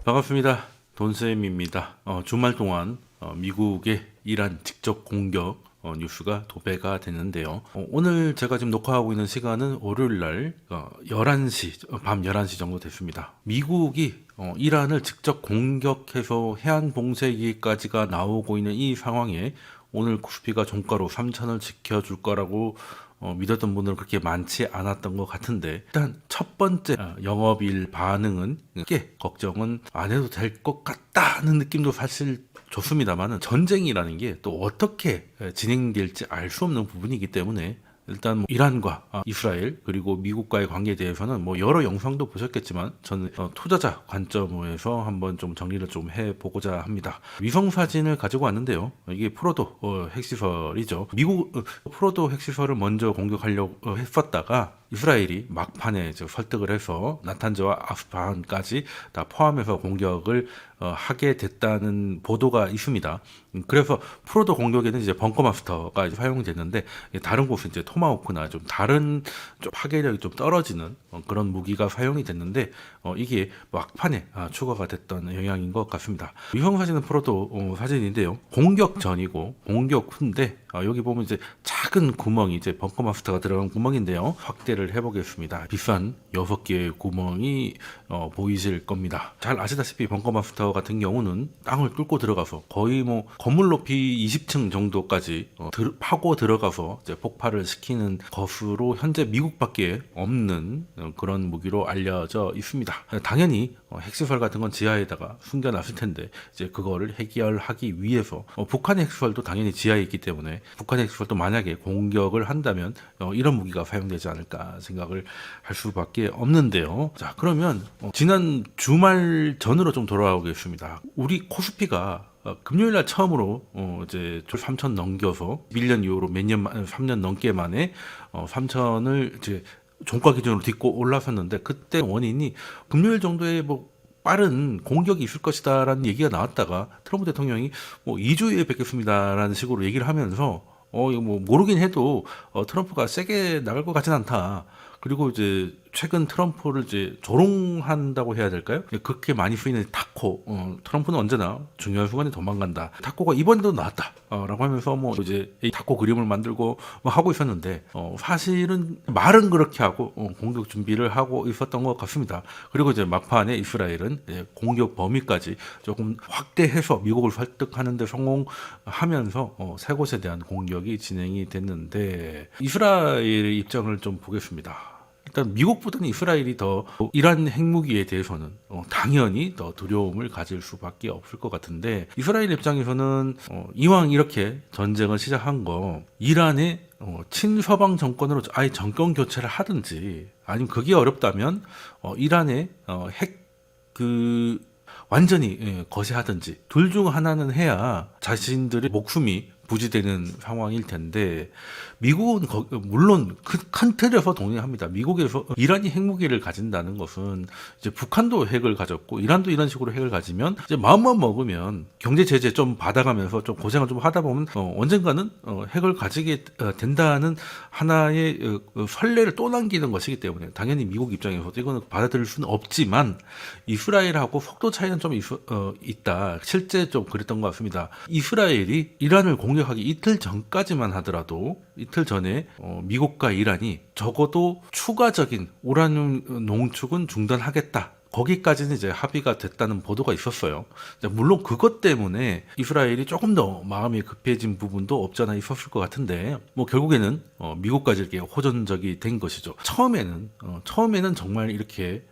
반갑습니다. 돈쌤입니다. 주말 동안 미국의 이란 직접 공격 뉴스가 도배가 됐는데요. 오늘 제가 지금 녹화하고 있는 시간은 월요일 날 11시, 밤 11시 정도 됐습니다. 미국이 이란을 직접 공격해서 해안 봉쇄기까지가 나오고 있는 이 상황에 오늘 코스피가 종가로 3,000을 지켜줄 거라고 믿었던 분들은 그렇게 많지 않았던 것 같은데, 일단 첫 번째 영업일 반응은 꽤 걱정은 안 해도 될 것 같다는 느낌도 사실 좋습니다만은, 전쟁이라는 게 또 어떻게 진행될지 알 수 없는 부분이기 때문에 일단 이란과 이스라엘 그리고 미국과의 관계에 대해서는 여러 영상도 보셨겠지만 저는 투자자 관점에서 한번 좀 정리를 좀 해보고자 합니다. 위성 사진을 가지고 왔는데요. 이게 포로도 핵시설이죠. 미국 포로도 핵시설을 먼저 공격하려고 했었다가 이스라엘이 막판에 설득을 해서 나탄즈와 아스파한까지 다 포함해서 공격을 하게 됐다는 보도가 있습니다. 그래서 프로도 공격에는 이제 벙커마스터가 이제 사용됐는데, 다른 곳은 이제 토마호크나 좀 다른 좀 파괴력이 좀 떨어지는 그런 무기가 사용이 됐는데, 이게 막판에 추가가 됐던 영향인 것 같습니다. 위성 사진은 프로도 사진인데요. 공격 전이고 공격 후인데, 여기 보면 이제 작은 구멍이 이제 벙커마스터가 들어간 구멍인데요. 확대를 해보겠습니다. 비싼 6개의 구멍이 보이실 겁니다. 잘 아시다시피 벙커마스터 같은 경우는 땅을 뚫고 들어가서 거의 건물 높이 20층 정도까지 파고 들어가서 이제 폭발을 시키는 것으로 현재 미국밖에 없는 그런 무기로 알려져 있습니다. 당연히 핵시설 같은 건 지하에다가 숨겨놨을 텐데, 이제 그거를 해결하기 위해서 북한의 핵시설도 당연히 지하에 있기 때문에 북한의 핵시설도 만약에 공격을 한다면 이런 무기가 사용되지 않을까 생각을 할 수밖에 없는데요. 자, 그러면 지난 주말 전으로 좀 돌아오겠습니다. 우리 코스피가 금요일 날 처음으로 이제 3,000 넘겨서 1년 이후로 3년 넘게 만에 3,000을 이제 종가 기준으로 딛고 올라섰는데, 그때 원인이 금요일 정도에 빠른 공격이 있을 것이다라는 얘기가 나왔다가 트럼프 대통령이 2주에 뵙겠습니다라는 식으로 얘기를 하면서 이거 모르긴 해도 트럼프가 세게 나갈 것 같진 않다. 그리고 이제 최근 트럼프를 이제 조롱한다고 해야 될까요? 그렇게 많이 쓰이는 타코. 트럼프는 언제나 중요한 순간에 도망간다. 타코가 이번에도 나왔다. 라고 하면서 이제 이 타코 그림을 만들고 하고 있었는데, 사실은 말은 그렇게 하고 공격 준비를 하고 있었던 것 같습니다. 그리고 이제 막판에 이스라엘은 공격 범위까지 조금 확대해서 미국을 설득하는 데 성공하면서 세 곳에 대한 공격이 진행이 됐는데, 이스라엘의 입장을 좀 보겠습니다. 일단 미국보다는 이스라엘이 더 이란 핵무기에 대해서는 당연히 더 두려움을 가질 수밖에 없을 것 같은데, 이스라엘 입장에서는 이왕 이렇게 전쟁을 시작한 거 이란의 친서방 정권으로 아예 정권 교체를 하든지, 아니면 그게 어렵다면 이란의 완전히 거세하든지 둘 중 하나는 해야 자신들의 목숨이 부지되는 상황일 텐데, 미국은 물론 큰 틀에서 동의합니다. 미국에서 이란이 핵무기를 가진다는 것은 이제 북한도 핵을 가졌고 이란도 이런 식으로 핵을 가지면 이제 마음만 먹으면 경제 제재 좀 받아가면서 좀 고생을 좀 하다 보면 언젠가는 핵을 가지게 된다는 하나의 선례를 또 남기는 것이기 때문에, 당연히 미국 입장에서도 이거는 받아들일 수는 없지만 이스라엘하고 속도 차이는 좀 있다. 실제 좀 그랬던 것 같습니다. 이스라엘이 이란을 공격하기 이틀 전까지만 하더라도, 이틀 전에 미국과 이란이 적어도 추가적인 우라늄 농축은 중단하겠다, 거기까지는 이제 합의가 됐다는 보도가 있었어요. 물론 그것 때문에 이스라엘이 조금 더 마음이 급해진 부분도 없잖아 있었을 것 같은데, 결국에는 미국까지 이렇게 호전적이 된 것이죠. 처음에는 정말 이렇게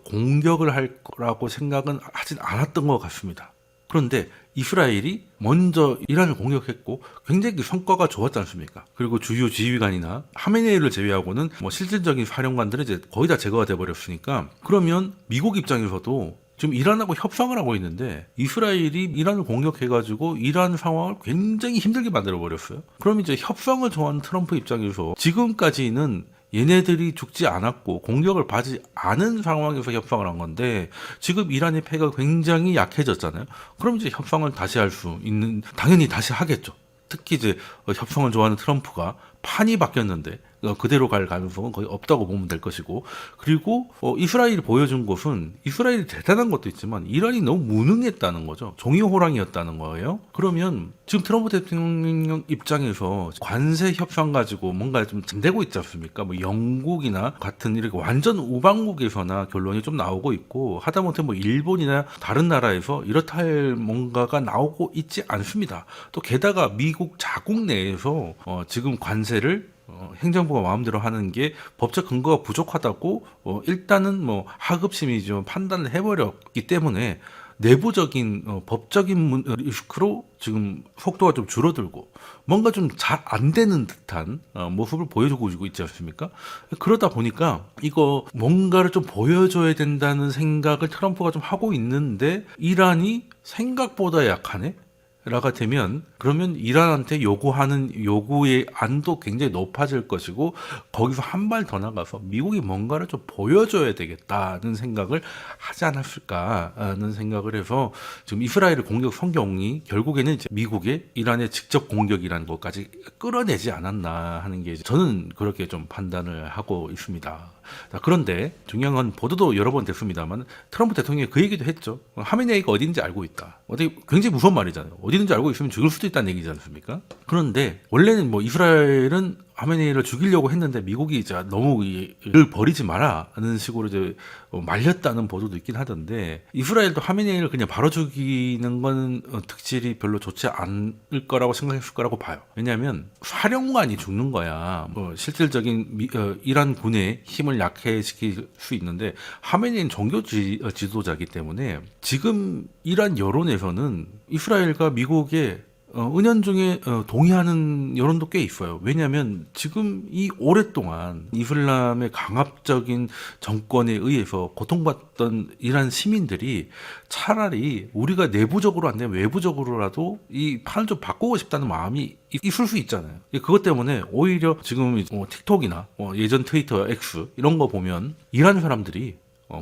공격을 할 거라고 생각은 하진 않았던 것 같습니다. 그런데 이스라엘이 먼저 이란을 공격했고 굉장히 성과가 좋았지 않습니까? 그리고 주요 지휘관이나 하메네이를 제외하고는 실질적인 사령관들은 이제 거의 다 제거가 돼버렸으니까, 그러면 미국 입장에서도 지금 이란하고 협상을 하고 있는데 이스라엘이 이란을 공격해가지고 이란 상황을 굉장히 힘들게 만들어버렸어요. 그럼 이제 협상을 좋아하는 트럼프 입장에서 지금까지는 얘네들이 죽지 않았고 공격을 받지 않은 상황에서 협상을 한 건데, 지금 이란의 패가 굉장히 약해졌잖아요. 그럼 이제 협상을 다시 할 수 있는, 당연히 다시 하겠죠. 특히 이제 협상을 좋아하는 트럼프가 판이 바뀌었는데 그대로 갈 가능성은 거의 없다고 보면 될 것이고, 그리고 이스라엘이 보여준 것은 이스라엘이 대단한 것도 있지만 이란이 너무 무능했다는 거죠. 종이 호랑이였다는 거예요. 그러면 지금 트럼프 대통령 입장에서 관세 협상 가지고 뭔가 좀 되고 있지 않습니까? 뭐 영국이나 같은 이렇게 완전 우방국에서나 결론이 좀 나오고 있고, 하다못해 뭐 일본이나 다른 나라에서 이렇다 할 뭔가가 나오고 있지 않습니다. 또 게다가 미국 자국 내에서 지금 관세를 행정부가 마음대로 하는 게 법적 근거가 부족하다고 일단은 뭐 하급심이 좀 판단을 해버렸기 때문에 내부적인 법적인 리스크로 지금 속도가 좀 줄어들고 뭔가 좀 잘 안 되는 듯한 모습을 보여주고 있지 않습니까? 그러다 보니까 이거 뭔가를 좀 보여줘야 된다는 생각을 트럼프가 좀 하고 있는데, 이란이 생각보다 약하네? 라가 되면 그러면 이란한테 요구하는 요구의 안도 굉장히 높아질 것이고, 거기서 한 발 더 나가서 미국이 뭔가를 좀 보여줘야 되겠다는 생각을 하지 않았을까 하는 생각을 해서 지금 이스라엘 공격 성공이 결국에는 이제 미국의 이란의 직접 공격이라는 것까지 끌어내지 않았나 하는 게 저는 그렇게 좀 판단을 하고 있습니다. 자, 그런데 중요한 건 보도도 여러 번 됐습니다만 트럼프 대통령이 그 얘기도 했죠. 하메네이가 어딘지 알고 있다. 어떻게 굉장히 무서운 말이잖아요. 어디 있는지 알고 있으면 죽일 수도 있다는 얘기지 않습니까? 그런데 원래는 뭐 이스라엘은 하메네이를 죽이려고 했는데 미국이 이제 너무 이를 버리지 마라는 식으로 이제 말렸다는 보도도 있긴 하던데, 이스라엘도 하메네이를 그냥 바로 죽이는 건 특질이 별로 좋지 않을 거라고 생각했을 거라고 봐요. 왜냐하면 사령관이 죽는 거야. 뭐 실질적인 이란 군의 힘을 약해시킬 수 있는데, 하메네이는 종교 지도자이기 때문에 지금 이란 여론에서는 이스라엘과 미국의 은연중에 동의하는 여론도 꽤 있어요. 왜냐하면 지금 이 오랫동안 이슬람의 강압적인 정권에 의해서 고통받던 이란 시민들이 차라리 우리가 내부적으로 안 되면 외부적으로라도 이 판을 좀 바꾸고 싶다는 마음이 있을 수 있잖아요. 그것 때문에 오히려 지금 틱톡이나 예전 트위터, X 이런 거 보면 이란 사람들이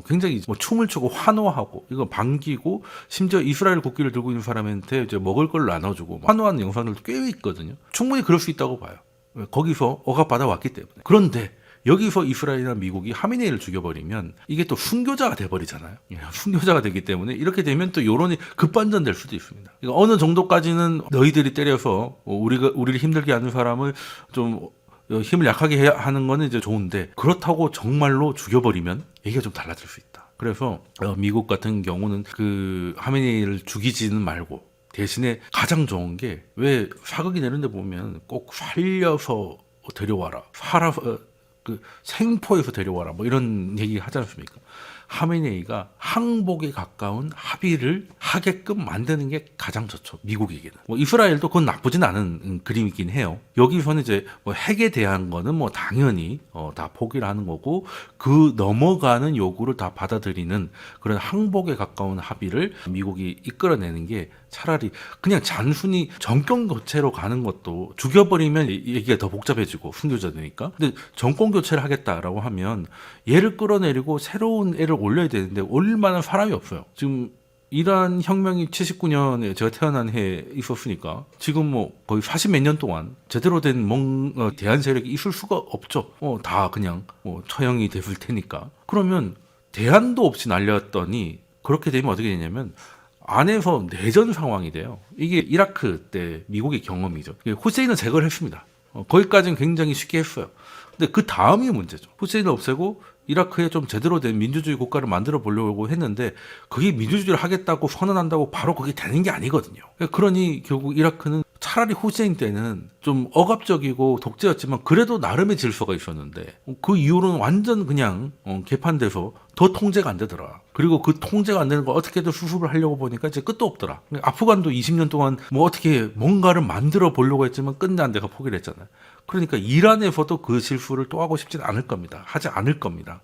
굉장히 춤을 추고 환호하고 이거 반기고, 심지어 이스라엘 국기를 들고 있는 사람한테 이제 먹을 걸 나눠주고 환호하는 영상들도 꽤 있거든요. 충분히 그럴 수 있다고 봐요. 거기서 억압받아 왔기 때문에. 그런데 여기서 이스라엘이나 미국이 하메네이를 죽여버리면 이게 또 순교자가 돼버리잖아요. 순교자가 되기 때문에 이렇게 되면 또 여론이 급반전될 수도 있습니다. 그러니까 어느 정도까지는 너희들이 때려서 우리를 힘들게 하는 사람을 좀 힘을 약하게 해야 하는 거는 이제 좋은데, 그렇다고 정말로 죽여버리면 얘기가 좀 달라질 수 있다. 그래서 미국 같은 경우는 그 하메네이를 죽이지는 말고 대신에 가장 좋은 게, 왜 사극이 내는데 보면 꼭 살려서 데려와라, 그 생포에서 데려와라 뭐 이런 얘기 하지 않습니까? 하메네이가 항복에 가까운 합의를 하게끔 만드는 게 가장 좋죠, 미국에게는. 뭐 이스라엘도 그건 나쁘진 않은 그림이긴 해요. 여기서는 이제 뭐 핵에 대한 거는 뭐 당연히 다 포기를 하는 거고, 그 넘어가는 요구를 다 받아들이는 그런 항복에 가까운 합의를 미국이 이끌어내는 게, 차라리 그냥 단순히 정권 교체로 가는 것도 죽여버리면 얘기가 더 복잡해지고 순교자되니까. 근데 정권 교체를 하겠다라고 하면 얘를 끌어내리고 새로운 애를 올려야 되는데 올릴 만한 사람이 없어요. 지금 이란 혁명이 79년에 제가 태어난 해에 있었으니까 지금 뭐 거의 40 몇 년 동안 제대로 된 대한 세력이 있을 수가 없죠. 다 그냥 처형이 됐을 테니까. 그러면 대안도 없이 날렸더니, 그렇게 되면 어떻게 되냐면 안에서 내전 상황이 돼요. 이게 이라크 때 미국의 경험이죠. 후세인은 제거를 했습니다. 거기까지는 굉장히 쉽게 했어요. 근데 그 다음이 문제죠. 후세인을 없애고 이라크에 좀 제대로 된 민주주의 국가를 만들어 보려고 했는데, 그게 민주주의를 하겠다고 선언한다고 바로 그게 되는 게 아니거든요. 그러니 결국 이라크는 차라리 후세인 때는 좀 억압적이고 독재였지만 그래도 나름의 질서가 있었는데, 그 이후로는 완전 그냥 개판돼서 더 통제가 안 되더라. 그리고 그 통제가 안 되는 거 어떻게든 수습을 하려고 보니까 이제 끝도 없더라. 아프간도 20년 동안 뭐 어떻게 뭔가를 만들어 보려고 했지만 끝내 안 돼가 포기를 했잖아요. 그러니까 이란에서도 그 실수를 또 하고 싶진 않을 겁니다. 하지 않을 겁니다.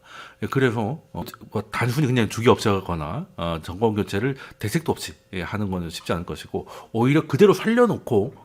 그래서 뭐 단순히 그냥 죽이 없애거나 정권 교체를 대책도 없이 하는 건 쉽지 않을 것이고, 오히려 그대로 살려놓고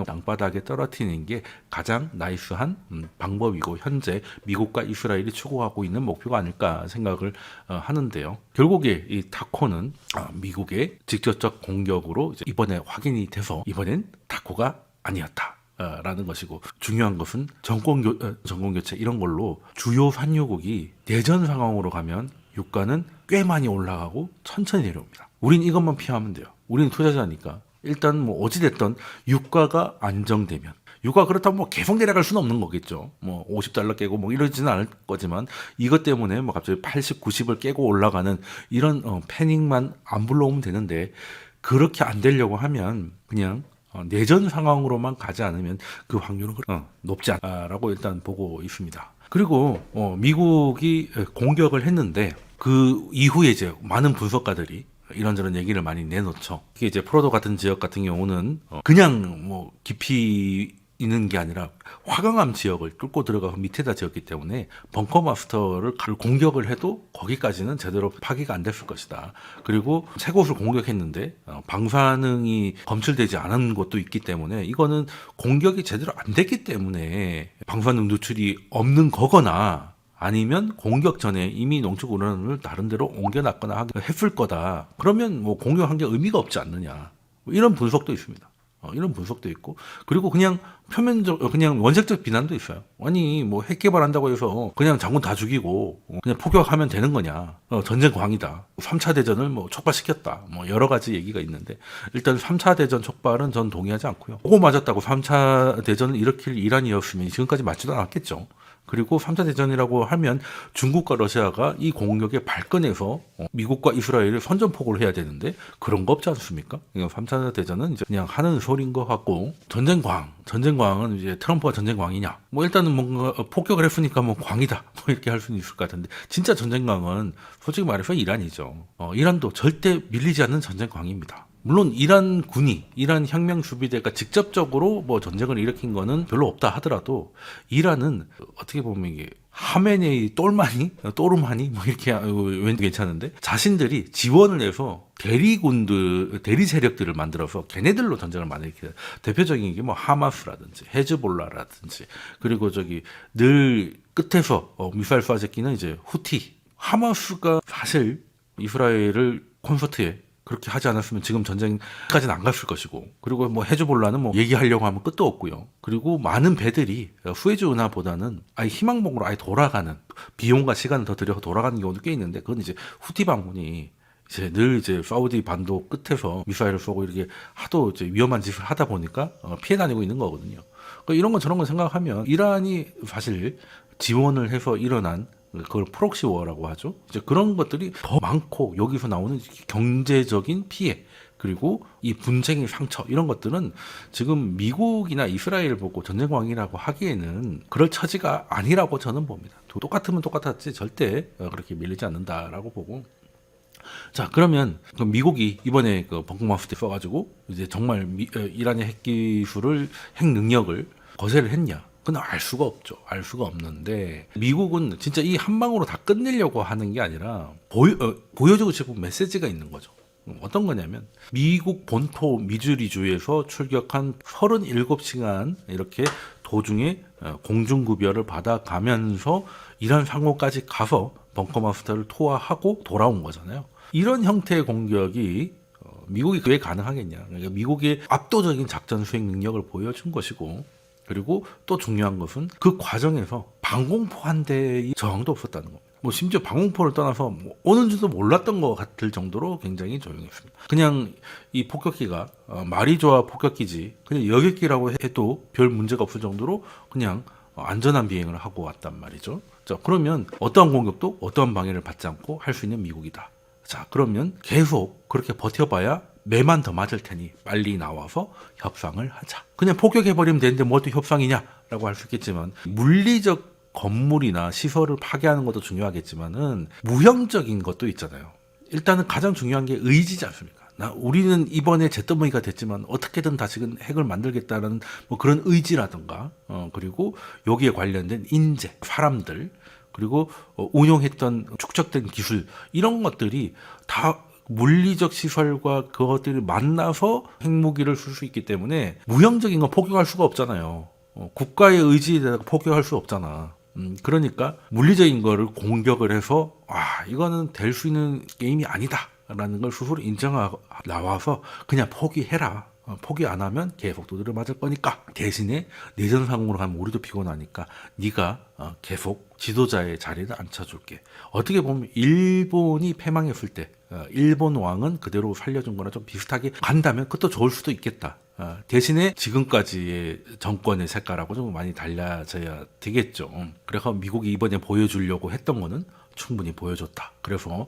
땅바닥에 떨어뜨리는 게 가장 나이스한 방법이고, 현재 미국과 이스라엘이 추구하고 있는 목표가 아닐까 생각을 하는데요. 결국에 이 타코는 미국의 직접적 공격으로 이번에 확인이 돼서 이번엔 타코가 아니었다. 라는 것이고, 중요한 것은 정권 교체 이런 걸로 주요 산유국이 내전 상황으로 가면 유가는 꽤 많이 올라가고 천천히 내려옵니다. 우린 이것만 피하면 돼요. 우리는 투자자니까. 일단 뭐 어찌됐든 유가가 안정되면, 유가 그렇다면 뭐 계속 내려갈 수는 없는 거겠죠. 뭐 50달러 깨고 뭐 이러지는 않을 거지만, 이것 때문에 뭐 갑자기 80, 90을 깨고 올라가는 이런 패닉만 안 불러오면 되는데, 그렇게 안 되려고 하면 그냥 내전 상황으로만 가지 않으면 그 확률은 높지 않다라고 일단 보고 있습니다. 그리고 미국이 공격을 했는데 그 이후에 이제 많은 분석가들이 이런저런 얘기를 많이 내놓죠. 이게 이제 프로도 같은 지역 같은 경우는 그냥 뭐 깊이 있는 게 아니라 화강암 지역을 뚫고 들어가서 밑에다 지었기 때문에 벙커마스터를 공격을 해도 거기까지는 제대로 파기가 안 됐을 것이다. 그리고 세 곳을 공격했는데 방사능이 검출되지 않은 곳도 있기 때문에 이거는 공격이 제대로 안 됐기 때문에 방사능 누출이 없는 거거나, 아니면 공격 전에 이미 농축 우라늄을 다른 데로 옮겨놨거나 했을 거다. 그러면 뭐 공격한 게 의미가 없지 않느냐. 이런 분석도 있습니다. 이런 분석도 있고, 그리고 그냥 그냥 원색적 비난도 있어요. 아니 뭐 핵 개발한다고 해서 그냥 장군 다 죽이고 그냥 포격하면 되는 거냐. 전쟁 광이다. 3차 대전을 뭐 촉발시켰다. 뭐 여러 가지 얘기가 있는데, 일단 3차 대전 촉발은 전 동의하지 않고요. 그거 맞았다고 3차 대전을 일으킬 이란이었으면 지금까지 맞지도 않았겠죠. 그리고 3차 대전이라고 하면 중국과 러시아가 이 공격에 발끈해서 미국과 이스라엘을 선전포고를 해야 되는데 그런 거 없지 않습니까? 3차 대전은 이제 그냥 하는 소리인 것 같고, 전쟁광은 이제 트럼프가 전쟁광이냐? 뭐 일단은 뭔가 폭격을 했으니까 뭐 광이다. 뭐 이렇게 할 수는 있을 것 같은데, 진짜 전쟁광은 솔직히 말해서 이란이죠. 이란도 절대 밀리지 않는 전쟁광입니다. 물론 이란 혁명 수비대가 직접적으로 뭐 전쟁을 일으킨 거는 별로 없다 하더라도, 이란은 어떻게 보면 이게 하메네이 또르마니 뭐 이렇게 왠지 괜찮은데, 자신들이 지원을 해서 대리 세력들을 만들어서 걔네들로 전쟁을 많이 일으켜요. 대표적인 게 뭐 하마스라든지 헤즈볼라라든지, 그리고 늘 끝에서 미사일 쏴제끼는 이제 후티. 하마스가 사실 이스라엘을 콘서트에 그렇게 하지 않았으면 지금 전쟁까지는 안 갔을 것이고, 그리고 뭐 헤즈볼라는 뭐 얘기하려고 하면 끝도 없고요. 그리고 많은 배들이 수에즈 운하보다는 아예 희망봉으로 아예 돌아가는, 비용과 시간을 더 들여서 돌아가는 경우도 꽤 있는데, 그건 이제 후티 방문이 늘 사우디 반도 끝에서 미사일을 쏘고 이렇게 하도 위험한 짓을 하다 보니까 피해 다니고 있는 거거든요. 그러니까 이런 건 저런 건 생각하면 이란이 사실 지원을 해서 일어난, 그걸 프록시 워라고 하죠. 이제 그런 것들이 더 많고, 여기서 나오는 경제적인 피해, 그리고 이 분쟁의 상처, 이런 것들은 지금 미국이나 이스라엘 보고 전쟁광이라고 하기에는 그럴 처지가 아니라고 저는 봅니다. 똑같으면 똑같았지 절대 그렇게 밀리지 않는다라고 보고. 자, 그러면 미국이 이번에 벙커마스터 써가지고 이제 정말 이란의 핵 능력을 거세를 했냐? 그건 알 수가 없죠. 알 수가 없는데, 미국은 진짜 이 한 방으로 다 끝내려고 하는 게 아니라 보여주고 싶은 메시지가 있는 거죠. 어떤 거냐면, 미국 본토 미주리주에서 출격한 37시간 이렇게 도중에 공중급여를 받아가면서 이란 상호까지 가서 벙커마스터를 투하하고 돌아온 거잖아요. 이런 형태의 공격이 미국이 왜 가능하겠냐. 그러니까 미국의 압도적인 작전 수행 능력을 보여준 것이고, 그리고 또 중요한 것은 그 과정에서 방공포 한 대의 저항도 없었다는 겁니다. 뭐 심지어 방공포를 떠나서 뭐 오는지도 몰랐던 것 같을 정도로 굉장히 조용했습니다. 그냥 이 폭격기가 말이 좋아 폭격기지, 그냥 여객기라고 해도 별 문제가 없을 정도로 그냥 안전한 비행을 하고 왔단 말이죠. 자, 그러면 어떠한 공격도 어떠한 방해를 받지 않고 할 수 있는 미국이다. 자, 그러면 계속 그렇게 버텨봐야 매만 더 맞을 테니 빨리 나와서 협상을 하자. 그냥 폭격해버리면 되는데 뭐 또 협상이냐라고 할 수 있겠지만, 물리적 건물이나 시설을 파괴하는 것도 중요하겠지만은 무형적인 것도 있잖아요. 일단은 가장 중요한 게 의지지 않습니까? 우리는 이번에 잿더미가 됐지만 어떻게든 다시금 핵을 만들겠다는 뭐 그런 의지라든가, 그리고 여기에 관련된 인재, 사람들, 그리고 운용했던 축적된 기술, 이런 것들이 다 물리적 시설과 그것들이 만나서 핵무기를 쓸 수 있기 때문에 무형적인 건 포격할 수가 없잖아요. 국가의 의지에 대해서 포격할 수 없잖아. 그러니까 물리적인 거를 공격을 해서 이거는 될 수 있는 게임이 아니다 라는 걸 스스로 인정하고 나와서 그냥 포기해라. 포기 안 하면 계속 두드려 맞을 거니까 대신에 내전 상으로 가면 우리도 피곤하니까 네가 계속 지도자의 자리를 앉혀줄게. 어떻게 보면 일본이 패망했을 때 일본 왕은 그대로 살려준 거나 좀 비슷하게 간다면 그것도 좋을 수도 있겠다. 대신에 지금까지의 정권의 색깔하고 좀 많이 달라져야 되겠죠. 그래서 미국이 이번에 보여주려고 했던 거는 충분히 보여줬다. 그래서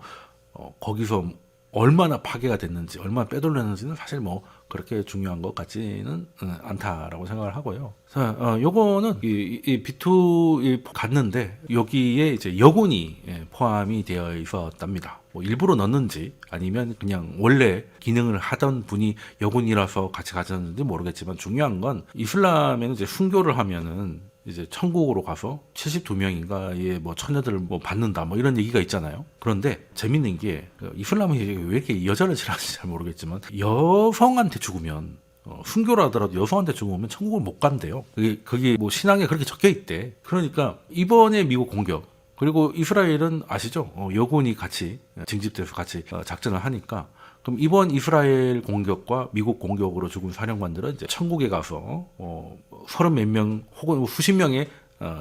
거기서 얼마나 파괴가 됐는지, 얼마나 빼돌렸는지는 사실 뭐 그렇게 중요한 것 같지는 않다라고 생각을 하고요. 자, 요거는 이 B2 갔는데 여기에 이제 여군이 포함이 되어 있었답니다. 뭐 일부러 넣는지 아니면 그냥 원래 기능을 하던 분이 여군이라서 같이 가졌는지 모르겠지만 중요한 건 이슬람에는 이제 순교를 하면은 이제 천국으로 가서 72명인가의 뭐 처녀들을 뭐 받는다 뭐 이런 얘기가 있잖아요. 그런데 재밌는 게 이슬람은 왜 이렇게 여자를 싫어하는지 잘 모르겠지만 여성한테 죽으면 순교를 하더라도 여성한테 죽으면 천국을 못 간대요. 그게 뭐 신앙에 그렇게 적혀 있대. 그러니까 이번에 미국 공격 그리고 이스라엘은 아시죠? 여군이 같이 징집돼서 같이 작전을 하니까 그럼 이번 이스라엘 공격과 미국 공격으로 죽은 사령관들은 이제 천국에 가서 30몇 명 혹은 수십 명의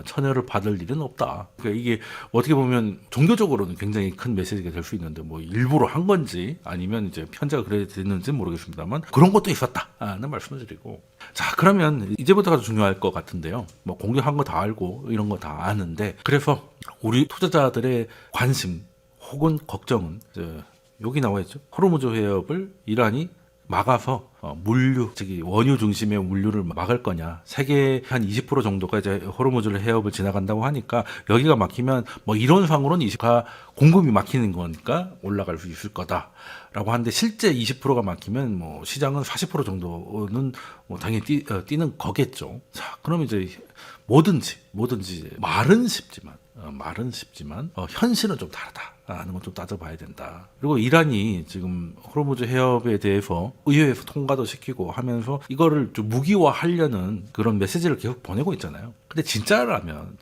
처녀를 받을 일은 없다. 그러니까 이게 어떻게 보면 종교적으로는 굉장히 큰 메시지가 될 수 있는데 뭐 일부러 한 건지 아니면 이제 편지가 그래 됐는지 모르겠습니다만 그런 것도 있었다는 말씀을 드리고 자 그러면 이제부터가 중요할 것 같은데요. 뭐 공격한 거 다 알고 이런 거 다 아는데 그래서 우리 투자자들의 관심 혹은 걱정은 여기 나와 있죠. 호르무즈 해협을 이란이 막아서 물류, 즉 원유 중심의 물류를 막을 거냐. 세계 한 20% 정도가 이제 호르무즈 해협을 지나간다고 하니까 여기가 막히면 뭐 이론상으로는 20가 공급이 막히는 거니까 올라갈 수 있을 거다라고 하는데 실제 20%가 막히면 뭐 시장은 40% 정도는 뭐 당연히 뛰는 거겠죠. 자, 그럼 이제 뭐든지 말은 쉽지만 현실은 좀 다르다라는 건 좀 따져봐야 된다. 그리고 이란이 지금 호르무즈 해협에 대해서 의회에서 통과도 시키고 하면서 이거를 좀 무기화하려는 그런 메시지를 계속 보내고 있잖아요. 근데 진짜라면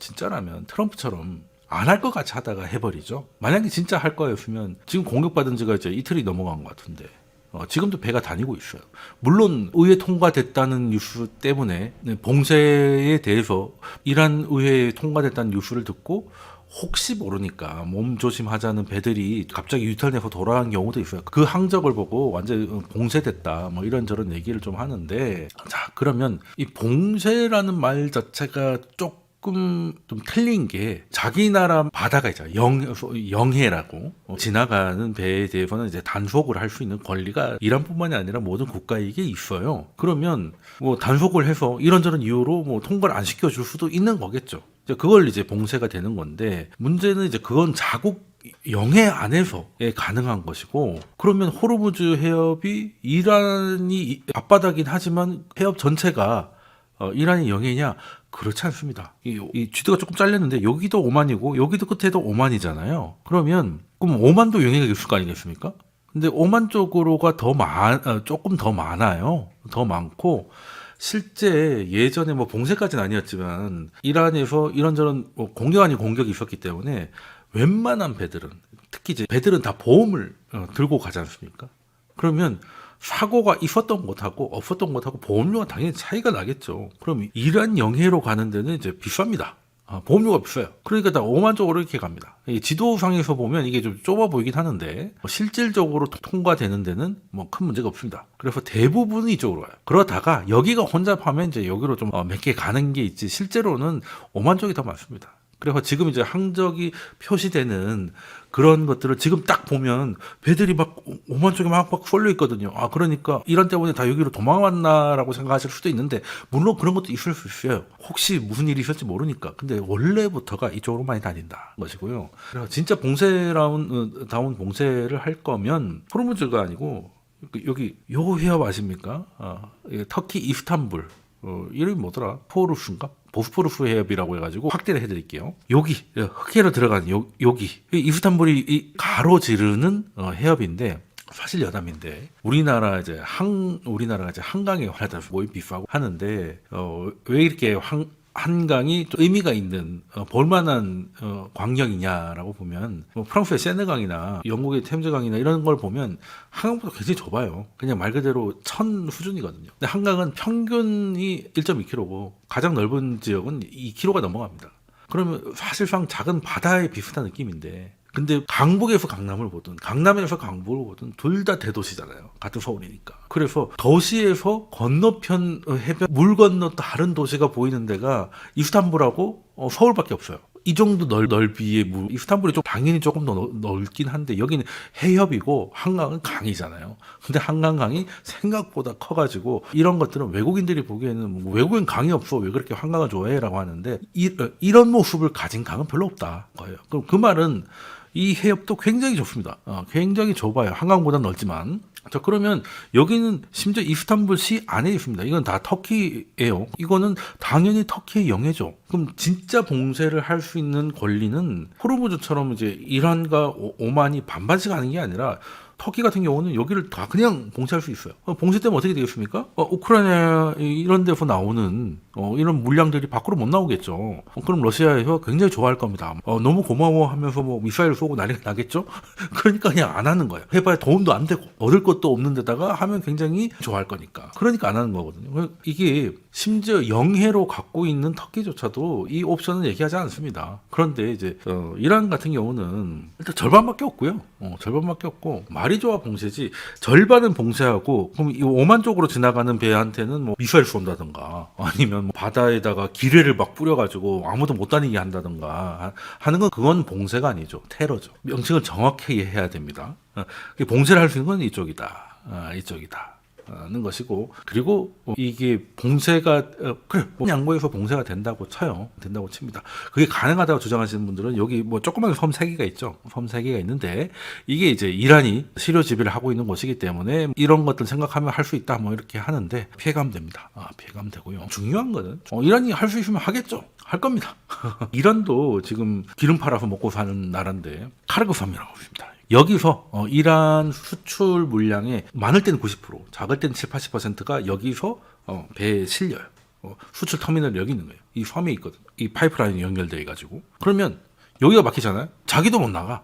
트럼프처럼 안 할 것 같이 하다가 해버리죠. 만약에 진짜 할 거였으면 지금 공격받은 지가 이제 이틀이 넘어간 것 같은데 지금도 배가 다니고 있어요. 물론 의회 통과됐다는 뉴스 때문에 봉쇄에 대해서 이란 의회에 통과됐다는 뉴스를 듣고 혹시 모르니까 몸조심하자는 배들이 갑자기 유턴해서 돌아간 경우도 있어요. 그 항적을 보고 완전 봉쇄됐다 뭐 이런저런 얘기를 좀 하는데 자 그러면 이 봉쇄라는 말 자체가 조금 좀 틀린 게 자기 나라 바다가 있잖아요. 영해라고 지나가는 배에 대해서는 이제 단속을 할 수 있는 권리가 이란뿐만이 아니라 모든 국가에게 있어요. 그러면 뭐 단속을 해서 이런저런 이유로 뭐 통과를 안 시켜줄 수도 있는 거겠죠. 그걸 이제 봉쇄가 되는 건데 문제는 이제 그건 자국 영해 안에서 가능한 것이고 그러면 호르무즈 해협이 이란이 앞바다긴 하지만 해협 전체가 이란의 영해냐? 그렇지 않습니다. 이 쥐드가 조금 잘렸는데 여기도 오만이고 여기도 끝에도 오만이잖아요. 그러면 오만도 영해가 있을 거 아니겠습니까? 근데 오만 쪽으로가 조금 더 많아요. 더 많고 실제 예전에 뭐 봉쇄까지는 아니었지만 이란에서 이런저런 뭐 공격 아닌 공격이 있었기 때문에 웬만한 배들은 특히 이제 배들은 다 보험을 들고 가지 않습니까? 그러면 사고가 있었던 것하고 없었던 것하고 보험료가 당연히 차이가 나겠죠. 그럼 이란 영해로 가는 데는 이제 비쌉니다. 보험료가 비싸요. 그러니까 다 오만 쪽으로 이렇게 갑니다. 지도상에서 보면 이게 좀 좁아 보이긴 하는데 실질적으로 통과되는 데는 뭐 큰 문제가 없습니다. 그래서 대부분이 이쪽으로 가요. 그러다가 여기가 혼잡하면 이제 여기로 좀 몇 개 가는 게 있지 실제로는 오만 쪽이 더 많습니다. 그래서 지금 이제 항적이 표시되는 그런 것들을 지금 딱 보면 배들이 막 오만 쪽에 막 쏠려 있거든요. 그러니까 이란 때문에 다 여기로 도망왔나라고 생각하실 수도 있는데 물론 그런 것도 있을 수 있어요. 혹시 무슨 일이 있었지 모르니까. 근데 원래부터가 이쪽으로 많이 다닌다 것이고요. 그래서 진짜 다운 봉쇄를 할 거면 호르무즈가 아니고 여기 요 해협 아십니까? 터키 이스탄불 이름이 뭐더라? 포르스인가? 보스포르스 해협이라고 해가지고 확대를 해드릴게요. 여기 흑해로 들어가는 여기 이스탄불이 가로지르는 해협인데 사실 여담인데 우리나라가 이제 한강에 관해서 모임 비싸고 하는데 왜 이렇게 한강이 좀 의미가 있는 볼만한 광경이냐라고 보면 뭐 프랑스의 세네강이나 영국의 템즈강이나 이런 걸 보면 한강보다 굉장히 좁아요. 그냥 말 그대로 천 수준이거든요. 근데 한강은 평균이 1.2km고 가장 넓은 지역은 2km가 넘어갑니다. 그러면 사실상 작은 바다에 비슷한 느낌인데, 근데 강북에서 강남을 보든 강남에서 강북을 보든 둘 다 대도시잖아요. 같은 서울이니까. 그래서 도시에서 건너편 해변 물 건너 다른 도시가 보이는 데가 이스탄불하고 서울밖에 없어요. 이 정도 넓이의 이스탄불이 좀 당연히 조금 더 넓긴 한데 여기는 해협이고 한강은 강이잖아요. 근데 한강강이 생각보다 커가지고 이런 것들은 외국인들이 보기에는 뭐 외국인 강이 없어 왜 그렇게 한강을 좋아해라고 하는데 이런 모습을 가진 강은 별로 없다 거예요. 그럼 그 말은 이 해협도 굉장히 좁습니다. 굉장히 좁아요. 한강보다 넓지만. 자, 그러면 여기는 심지어 이스탄불 시 안에 있습니다. 이건 다 터키예요. 이거는 당연히 터키의 영해죠. 그럼 진짜 봉쇄를 할 수 있는 권리는 호르무즈처럼 이제 이란과 오만이 반반씩 하는 게 아니라 터키 같은 경우는 여기를 다 그냥 봉쇄할 수 있어요. 봉쇄되면 어떻게 되겠습니까? 우크라이나 이런 데서 나오는 이런 물량들이 밖으로 못 나오겠죠. 그럼 러시아에서 굉장히 좋아할 겁니다. 너무 고마워 하면서 뭐 미사일 쏘고 난리가 나겠죠? 그러니까 그냥 안 하는 거예요. 해봐야 도움도 안 되고 얻을 것도 없는 데다가 하면 굉장히 좋아할 거니까. 그러니까 안 하는 거거든요. 이게 심지어 영해로 갖고 있는 터키조차도 이 옵션은 얘기하지 않습니다. 그런데 이제 이란 같은 경우는 일단 절반밖에 없고요. 절반밖에 없고 말이 좋아 봉쇄지 절반은 봉쇄하고 그럼 이 오만 쪽으로 지나가는 배한테는 뭐 미사일 쏜다든가 아니면 뭐 바다에다가 기뢰를 막 뿌려가지고 아무도 못 다니게 한다든가 하는 건 그건 봉쇄가 아니죠. 테러죠. 명칭을 정확히 해야 됩니다. 봉쇄를 할 수 있는 건 이쪽이다. 이쪽이다. 는 것이고 그리고 이게 봉쇄가 그래 뭐 양보해서 봉쇄가 된다고 쳐요. 된다고 칩니다. 그게 가능하다고 주장하시는 분들은 여기 뭐 조그만 섬 3개가 있죠. 섬 3개가 있는데 이게 이제 이란이 시료 지배를 하고 있는 곳이기 때문에 이런 것들 생각하면 할 수 있다 뭐 이렇게 하는데 피해가면 됩니다. 피해가면 되고요. 중요한 거는 이란이 할 수 있으면 하겠죠. 할 겁니다. 이란도 지금 기름 팔아서 먹고 사는 나라인데 카르그섬이라고 있습니다. 여기서 이란 수출 물량의 많을 때는 90%, 작을 때는 7, 80%가 여기서 배에 실려요. 수출 터미널이 여기 있는 거예요. 이 섬에 있거든. 이 파이프라인이 연결돼 가지고. 그러면 여기가 막히잖아요. 자기도 못 나가.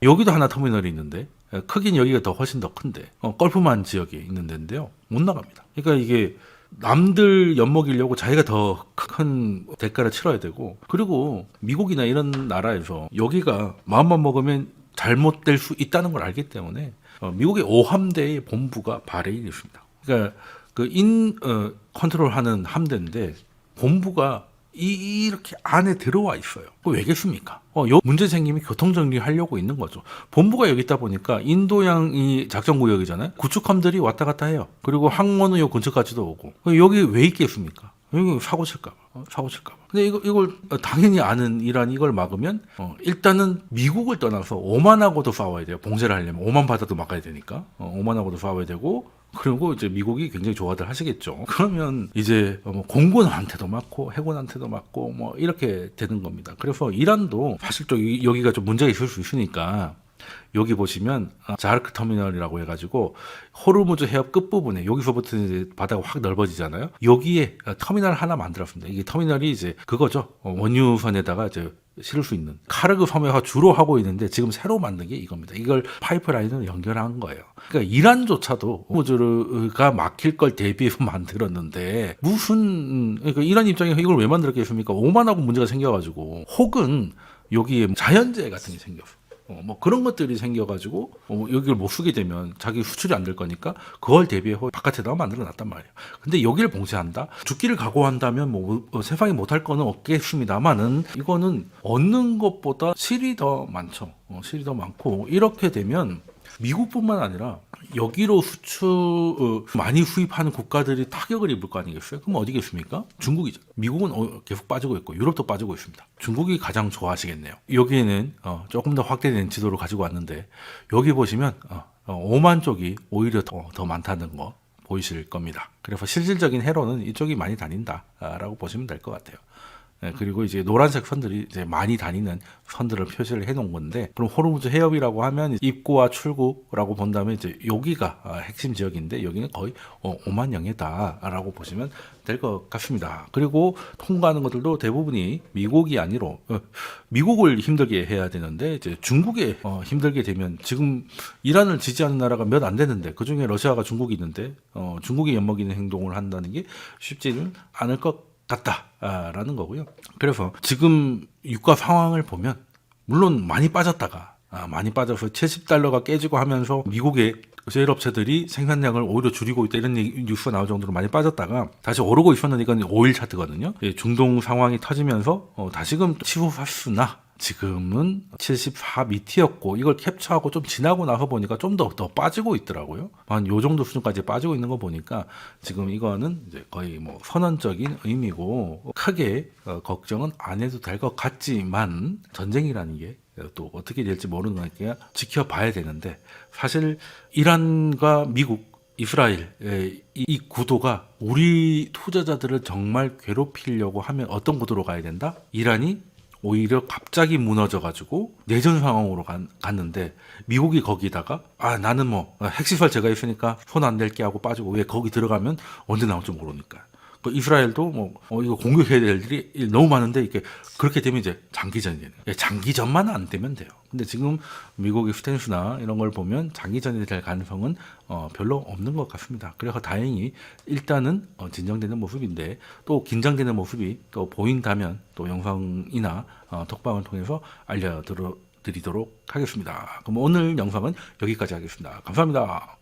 여기도 하나 터미널이 있는데 크긴 여기가 더 훨씬 더 큰데 걸프만 지역에 있는 데인데요. 못 나갑니다. 그러니까 이게 남들 엿먹이려고 자기가 더 큰 대가를 치러야 되고, 그리고 미국이나 이런 나라에서 여기가 마음만 먹으면 잘못될 수 있다는 걸 알기 때문에 미국의 5함대의 본부가 바레인에 있습니다. 그러니까 그 컨트롤하는 함대인데 본부가 이렇게 안에 들어와 있어요. 왜 그렇습니까? 요 문제 생기면 교통 정리하려고 있는 거죠. 본부가 여기 있다 보니까 인도양이 작전구역이잖아요. 구축함들이 왔다 갔다 해요. 그리고 항모는 요 근처까지도 오고. 여기 왜 있겠습니까? 여기 사고 칠까봐. 근데 이걸 당연히 아는 이란이 이걸 막으면 일단은 미국을 떠나서 오만하고도 싸워야 돼요. 봉쇄를 하려면 오만 바다도 막아야 되니까 오만하고도 싸워야 되고. 그리고 이제 미국이 굉장히 좋아들 하시겠죠. 그러면 이제 뭐 공군한테도 맞고 해군한테도 맞고 뭐 이렇게 되는 겁니다. 그래서 이란도 사실 좀 여기가 좀 문제가 있을 수 있으니까 여기 보시면 자르크 터미널이라고 해가지고 호르무즈 해협 끝부분에 여기서부터 이제 바다가 확 넓어지잖아요. 여기에 터미널 하나 만들었습니다. 이게 터미널이 이제 그거죠. 원유선에다가 이제 실을 수 있는 카르그 섬에서 주로 하고 있는데 지금 새로 만든 게 이겁니다. 이걸 파이프라인으로 연결한 거예요. 그러니까 이란조차도 호르무즈가 막힐 걸 대비해서 만들었는데 그러니까 이란 입장에서 이걸 왜 만들었겠습니까? 오만하고 문제가 생겨가지고 혹은 여기에 자연재해 같은 게 생겼어. 뭐 그런 것들이 생겨가지고 여기를 못 쓰게 되면 자기 수출이 안 될 거니까 그걸 대비해서 바깥에다가 만들어 놨단 말이에요. 근데 여기를 봉쇄한다? 죽기를 각오한다면 뭐 세상에 못할 거는 없겠습니다만은 이거는 얻는 것보다 실이 더 많죠. 실이 더 많고 이렇게 되면 미국뿐만 아니라 여기로 많이 수입하는 국가들이 타격을 입을 거 아니겠어요? 그럼 어디겠습니까? 중국이죠. 미국은 계속 빠지고 있고 유럽도 빠지고 있습니다. 중국이 가장 좋아하시겠네요. 여기에는 조금 더 확대된 지도를 가지고 왔는데 여기 보시면 오만 쪽이 오히려 더 많다는 거 보이실 겁니다. 그래서 실질적인 해로는 이쪽이 많이 다닌다라고 보시면 될 것 같아요. 그리고 이제 노란색 선들이 이제 많이 다니는 선들을 표시를 해놓은 건데, 그럼 호르무즈 해협이라고 하면 입구와 출구라고 본다면 이제 여기가 핵심 지역인데 여기는 거의 오만 영해다라고 보시면 될 것 같습니다. 그리고 통과하는 것들도 대부분이 미국이 아니라 미국을 힘들게 해야 되는데 이제 중국에 힘들게 되면, 지금 이란을 지지하는 나라가 몇 안 되는데 그 중에 러시아가 중국이 있는데 중국이 엿먹이는 행동을 한다는 게 쉽지는 않을 것 같다라는 거고요. 그래서 지금 유가 상황을 보면 물론 많이 빠졌다가 많이 빠져서 70달러가 깨지고 하면서 미국의 제일 업체들이 생산량을 오히려 줄이고 있다 이런 뉴스가 나올 정도로 많이 빠졌다가 다시 오르고 있었는데, 이건 5일 차트거든요. 중동 상황이 터지면서 다시금 치솟았으나 지금은 74 밑이었고, 이걸 캡처하고 좀 지나고 나서 보니까 좀 더 빠지고 있더라고요. 한 요 정도 수준까지 빠지고 있는 거 보니까 지금 이거는 이제 거의 뭐 선언적인 의미고 크게 걱정은 안 해도 될 것 같지만, 전쟁이라는 게 또 어떻게 될지 모르는 거니까 지켜봐야 되는데, 사실 이란과 미국, 이스라엘의 이 구도가 우리 투자자들을 정말 괴롭히려고 하면 어떤 구도로 가야 된다? 이란이 오히려 갑자기 무너져가지고 내전 상황으로 갔는데, 미국이 거기다가 나는 뭐 핵시설 제가 있으니까 손 안 댈게 하고 빠지고, 왜 거기 들어가면 언제 나올지 모르니까. 그 이스라엘도 뭐 이거 공격해야 될 일이 너무 많은데, 이게 그렇게 되면 이제 장기전이 되는. 장기전만 안 되면 돼요. 근데 지금 미국의 스탠스나 이런 걸 보면 장기전이 될 가능성은 별로 없는 것 같습니다. 그래서 다행히 일단은 진정되는 모습인데, 또 긴장되는 모습이 또 보인다면 또 영상이나 톡방을 통해서 알려드리도록 하겠습니다. 그럼 오늘 영상은 여기까지 하겠습니다. 감사합니다.